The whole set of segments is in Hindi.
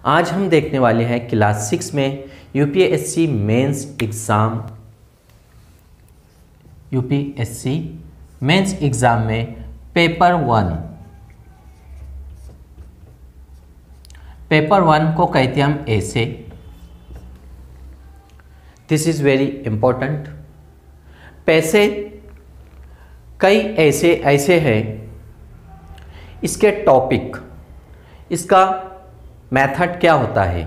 आज हम देखने वाले हैं क्लास 6 में यूपीएससी मेंस एग्ज़ाम में पेपर वन को कहते हैं हम ऐसे। This is very important. पैसे कई ऐसे हैं, इसके टॉपिक, इसका मेथड क्या होता है।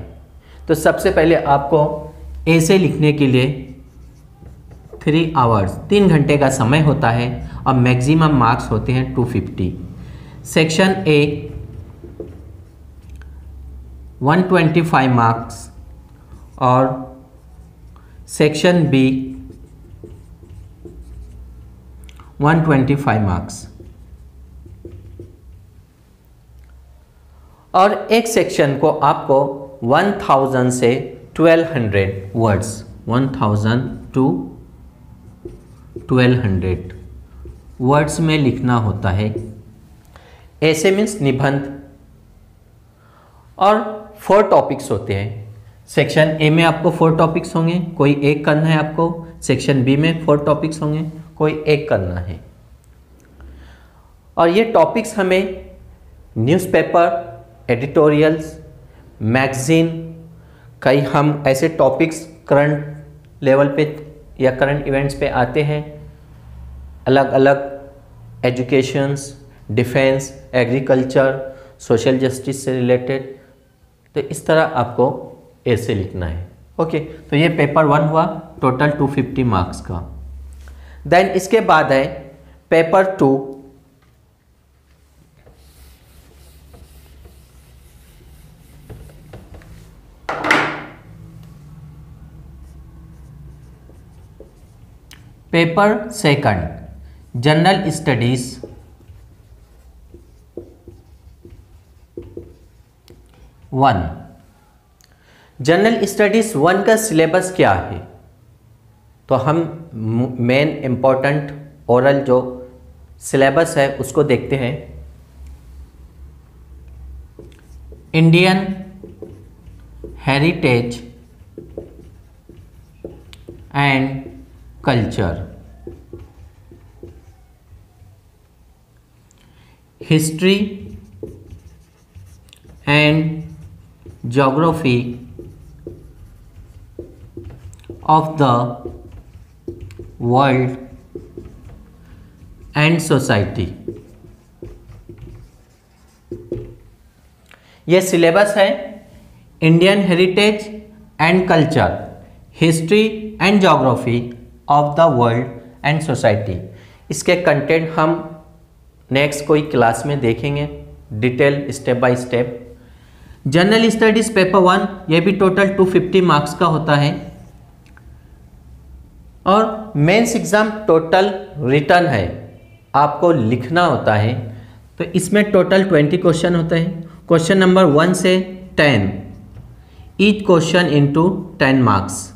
तो सबसे पहले आपको ऐसे लिखने के लिए 3 आवर्स 3 घंटे का समय होता है और मैक्सिमम मार्क्स होते हैं 250। सेक्शन ए 125 मार्क्स और सेक्शन बी 125 मार्क्स। और एक सेक्शन को आपको 1000 से 1200 वर्ड्स, 1000 to 1200 वर्ड्स में लिखना होता है। ऐसे मीन्स निबंध। और 4 टॉपिक्स होते हैं। सेक्शन ए में आपको 4 टॉपिक्स होंगे, कोई एक करना है आपको। सेक्शन बी में 4 टॉपिक्स होंगे, कोई एक करना है। और ये टॉपिक्स हमें न्यूज़पेपर, एडिटोरियल्स, मैगज़ीन, कई हम ऐसे टॉपिक्स करंट लेवल पे या करंट इवेंट्स पे आते हैं, अलग अलग educations, defence, agriculture, social justice से रिलेटेड। तो इस तरह आपको ऐसे लिखना है। ओके, तो ये पेपर 1 हुआ, टोटल 250 मार्क्स का। देन इसके बाद है paper 2। Paper second general studies 1। General studies 1 का सिलेबस क्या है? तो हम मेन इम्पोर्टेंट ओरल जो सिलेबस है उसको देखते हैं। Indian heritage and culture, history and geography of the world and society. यह सिलेबस है। Indian heritage and culture, history and geography of the world and society. इसके कंटेंट हम नेक्स्ट कोई क्लास में देखेंगे detail, step by step. General studies paper 1 ये भी टोटल 250 मार्क्स का होता है। और मेंस एग्जाम टोटल रिटर्न है, आपको लिखना होता है। तो इसमें टोटल 20 क्वेश्चन होते हैं। क्वेश्चन नंबर 1 से 10, ईच क्वेश्चन इनटू 10 मार्क्स।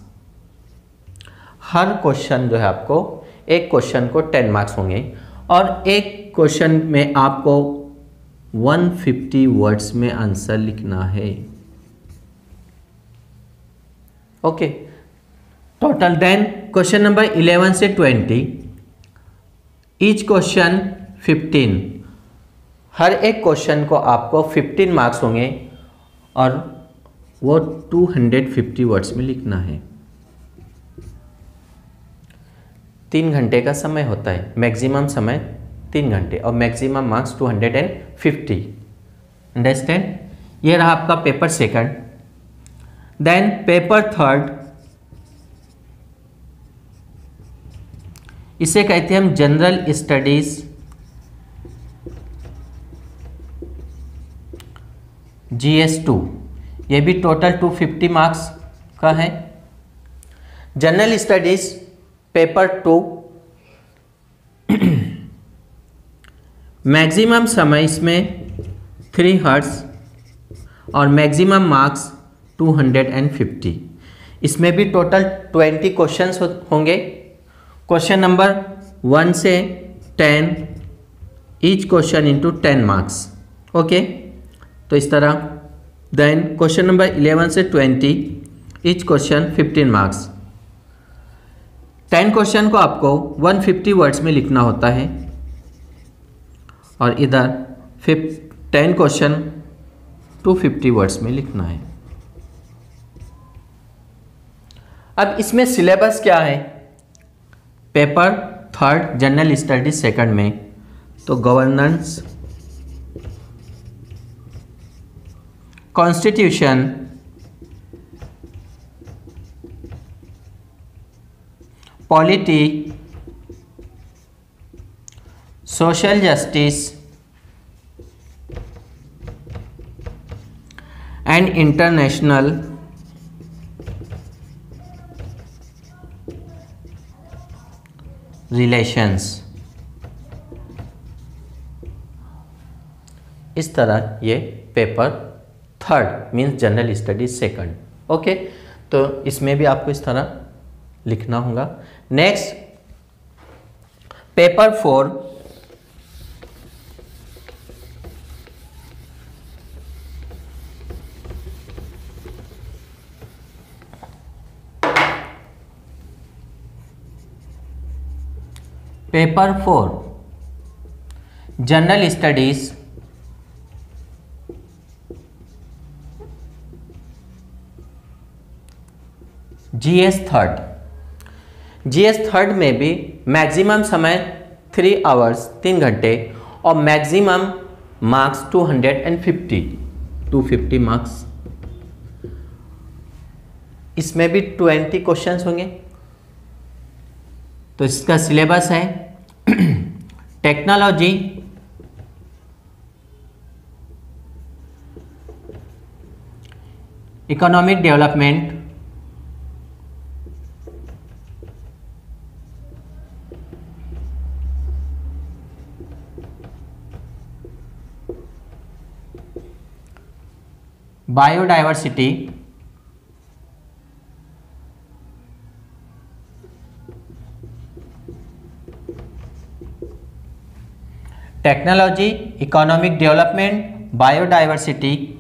हर क्वेश्चन जो है आपको, एक क्वेश्चन को 10 मार्क्स होंगे और एक क्वेश्चन में आपको 150 वर्ड्स में आंसर लिखना है। Okay, total. Then question number 11 से 20, ईच क्वेश्चन 15। हर एक क्वेश्चन को आपको 15 मार्क्स होंगे और वो 250 वर्ड्स में लिखना है। 3 घंटे का समय होता है, मैक्सिमम समय 3 घंटे और मैक्सिमम मार्क्स 250। अंडरस्टैंड? ये रहा आपका paper second. Then paper third, इसे कहते हैं हम जनरल स्टडीज GS2। ये भी टोटल 250 मार्क्स का है। जनरल स्टडीज पेपर 2, मैक्सिमम समय इसमें 3 आवर्स और मैक्सिमम मार्क्स 250। इसमें भी टोटल 20 क्वेश्चंस होंगे। क्वेश्चन नंबर 1 से 10, each question into 10 marks. Okay, तो इस तरह देन क्वेश्चन नंबर 11 से 20 ईच क्वेश्चन 15 मार्क्स। 10 क्वेश्चन को आपको 150 वर्ड्स में लिखना होता है और इधर 10 क्वेश्चन 250 वर्ड्स में लिखना है। अब इसमें सिलेबस क्या है? पेपर 3 जनरल स्टडीज 2 में तो governance, constitution, polity, social justice and international relations, इस तरह ये paper 3 means general studies 2। Okay, तो इसमें भी आपको इस तरह लिखना होगा। Next paper 4 general studies GS 3 में भी मैक्सिमम समय 3 आवर्स 3 घंटे और मैक्सिमम मार्क्स 250 मार्क्स। इसमें भी 20 क्वेश्चंस होंगे। तो इसका सिलेबस है technology, economic development, biodiversity, technology, economic development, biodiversity,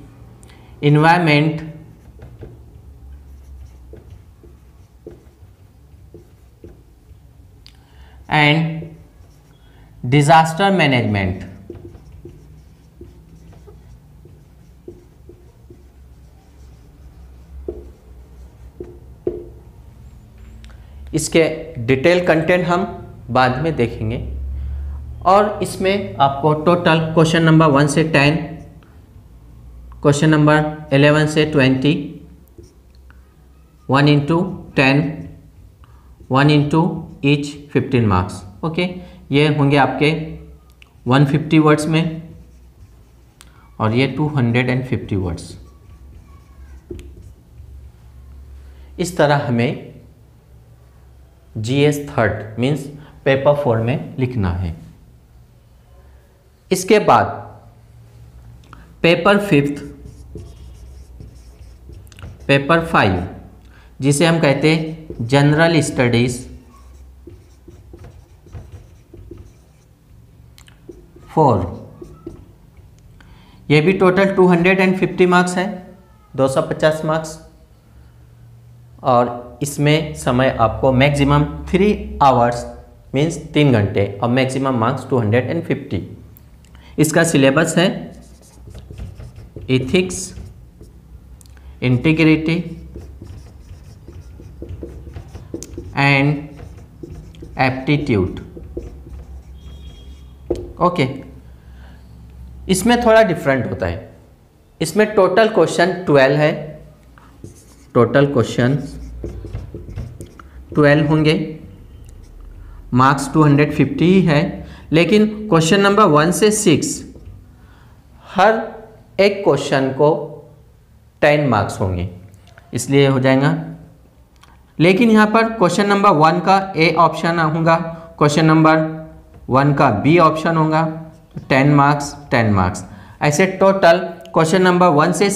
environment, and disaster management. इसके डिटेल कंटेंट हम बाद में देखेंगे। और इसमें आपको टोटल क्वेश्चन नंबर 1 से 10, क्वेश्चन नंबर 11 से 20, 1 into 10, 1 into each 15 marks. Okay, ये होंगे आपके 150 वर्ड्स में और ये 250 वर्ड्स। इस तरह हमें GS 3 मीन्स पेपर 4 में लिखना है। इसके बाद पेपर 5 जिसे हम कहते हैं जनरल स्टडीज 4। ये भी टोटल 250 मार्क्स है, 250 मार्क्स। और इसमें समय आपको मैक्सिमम 3 आवर्स मीन्स 3 घंटे और मैक्सिमम मार्क्स 250। इसका सिलेबस है ethics, integrity and aptitude. Okay, इसमें थोड़ा डिफरेंट होता है। इसमें टोटल क्वेश्चन 12 है, टोटल क्वेश्चन 12 होंगे, मार्क्स 250 ही है। लेकिन क्वेश्चन नंबर 1 से 6 हर एक क्वेश्चन को 10 मार्क्स होंगे, इसलिए हो जाएगा। लेकिन यहाँ पर क्वेश्चन नंबर 1 का ए ऑप्शन होगा, क्वेश्चन नंबर 1 का बी ऑप्शन होगा, 10 मार्क्स 10 मार्क्स। ऐसे टोटल क्वेश्चन नंबर 1 से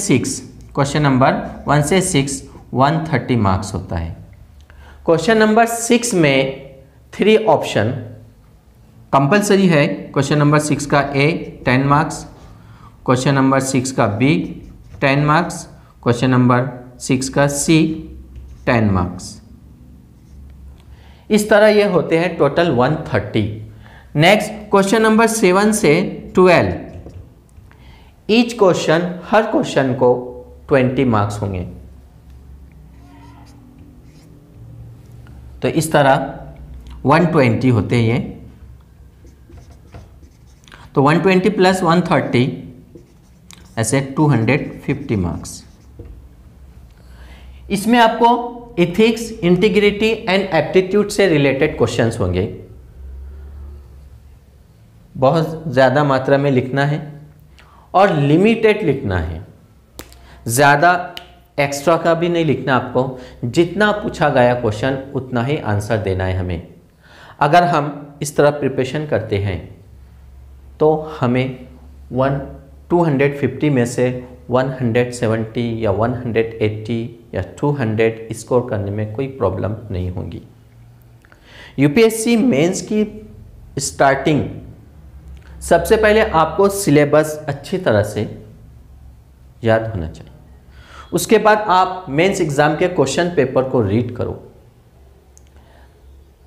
6 130 मार्क्स होता है। क्वेश्चन नंबर 6 में 3 ऑप्शन कंपलसरी है। क्वेश्चन नंबर 6 का ए 10 मार्क्स, क्वेश्चन नंबर 6 का बी 10 मार्क्स, क्वेश्चन नंबर 6 का सी 10 मार्क्स। इस तरह ये होते हैं टोटल 130। नेक्स्ट क्वेश्चन नंबर 7 से 12, ईच क्वेश्चन, हर क्वेश्चन को 20 मार्क्स होंगे। तो इस तरह 120 होते हैं ये। तो 120 प्लस 130 ऐसे 250 मार्क्स। इसमें आपको इथिक्स, इंटीग्रिटी एंड एप्टीट्यूड से रिलेटेड क्वेश्चंस होंगे। बहुत ज़्यादा मात्रा में लिखना है और लिमिटेड लिखना है, ज़्यादा एक्स्ट्रा का भी नहीं लिखना आपको। जितना पूछा गया क्वेश्चन उतना ही आंसर देना है हमें। अगर हम इस तरह प्रिपरेशन करते हैं तो हमें 250 में से 170 या 180 या 200 स्कोर करने में कोई प्रॉब्लम नहीं होगी। यूपीएससी मेंस की स्टार्टिंग, सबसे पहले आपको सिलेबस अच्छी तरह से याद होना चाहिए। उसके बाद आप मेंस एग्जाम के क्वेश्चन पेपर को रीड करो,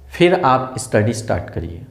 फिर आप स्टडी स्टार्ट करिए।